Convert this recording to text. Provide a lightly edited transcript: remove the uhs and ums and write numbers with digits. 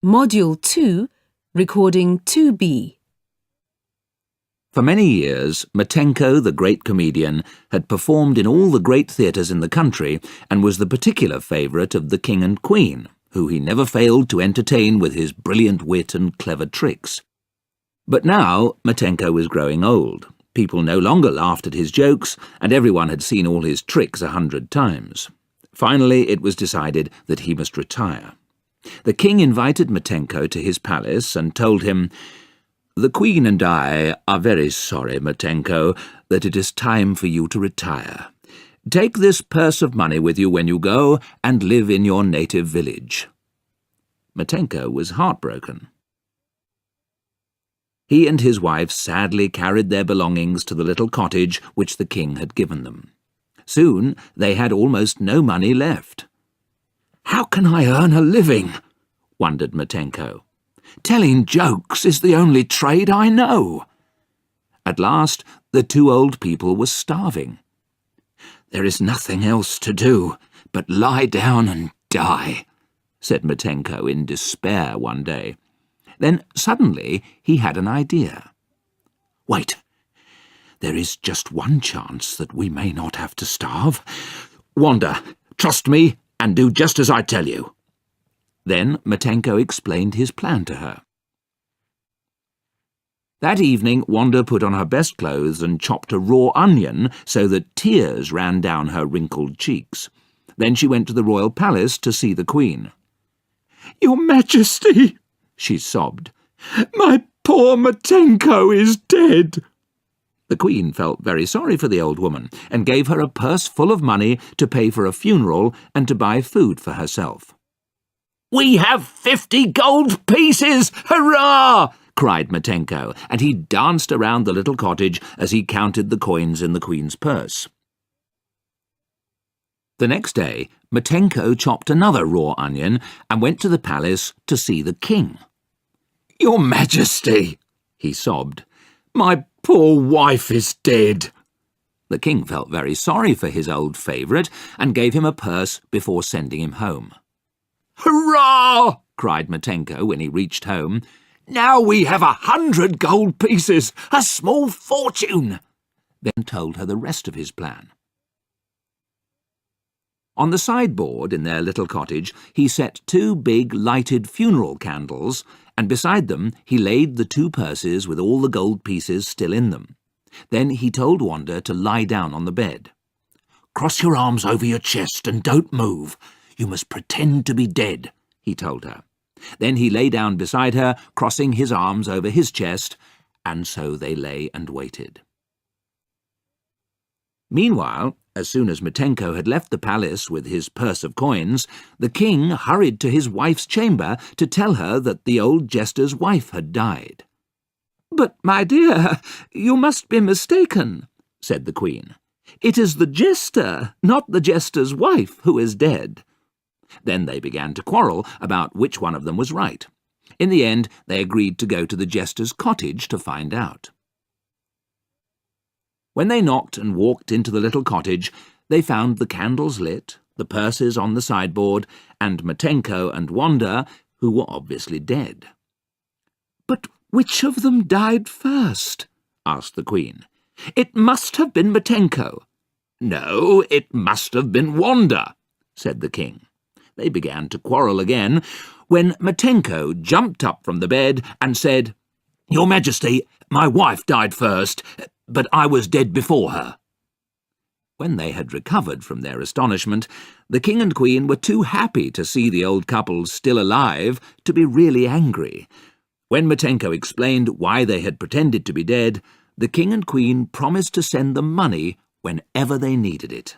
Module 2, Recording 2B. For many years, Matenko, the great comedian, had performed in all the great theatres in the country and was the particular favourite of the King and Queen, who he never failed to entertain with his brilliant wit and clever tricks. But now Matenko was growing old. People no longer laughed at his jokes, and everyone had seen all his tricks 100 times. Finally, it was decided that he must retire. The king invited Matenko to his palace and told him, "The Queen and I are very sorry, Matenko, that it is time for you to retire. Take this purse of money with you when you go and live in your native village." Matenko was heartbroken. He and his wife sadly carried their belongings to the little cottage which the king had given them. Soon they had almost no money left. "How can I earn a living?" wondered Matenko. "Telling jokes is the only trade I know." At last the two old people were starving. "There is nothing else to do but lie down and die," said Matenko in despair one day. Then suddenly he had an idea. "Wait, there is just one chance that we may not have to starve. Wanda, trust me and do just as I tell you." Then Matenko explained his plan to her. That evening Wanda put on her best clothes and chopped a raw onion so that tears ran down her wrinkled cheeks. Then she went to the royal palace to see the Queen. "Your Majesty," she sobbed, "my poor Matenko is dead." The Queen felt very sorry for the old woman and gave her a purse full of money to pay for a funeral and to buy food for herself. "We have 50 gold pieces! Hurrah!" cried Matenko, and he danced around the little cottage as he counted the coins in the Queen's purse. The next day, Matenko chopped another raw onion and went to the palace to see the king. "Your Majesty," he sobbed, "my poor wife is dead." The king felt very sorry for his old favourite and gave him a purse before sending him home. "Hurrah!" cried Matenko when he reached home. "Now we have 100 gold pieces, a small fortune!" Then told her the rest of his plan. On the sideboard in their little cottage he set 2 big lighted funeral candles, and beside them he laid the 2 purses with all the gold pieces still in them. Then he told Wanda to lie down on the bed. "Cross your arms over your chest and don't move. You must pretend to be dead," he told her. Then he lay down beside her, crossing his arms over his chest, and so they lay and waited. Meanwhile, as soon as Matenko had left the palace with his purse of coins, the king hurried to his wife's chamber to tell her that the old jester's wife had died. "But, my dear, you must be mistaken," said the queen. "It is the jester, not the jester's wife, who is dead." Then they began to quarrel about which one of them was right. In the end, they agreed to go to the jester's cottage to find out. When they knocked and walked into the little cottage, they found the candles lit, the purses on the sideboard, and Matenko and Wanda, who were obviously dead. "But which of them died first?" asked the Queen. "It must have been Matenko." "No, it must have been Wanda," said the king. They began to quarrel again, when Matenko jumped up from the bed and said, "Your Majesty, my wife died first, but I was dead before her." When they had recovered from their astonishment, the king and queen were too happy to see the old couple still alive to be really angry. When Matenko explained why they had pretended to be dead, the king and queen promised to send them money whenever they needed it.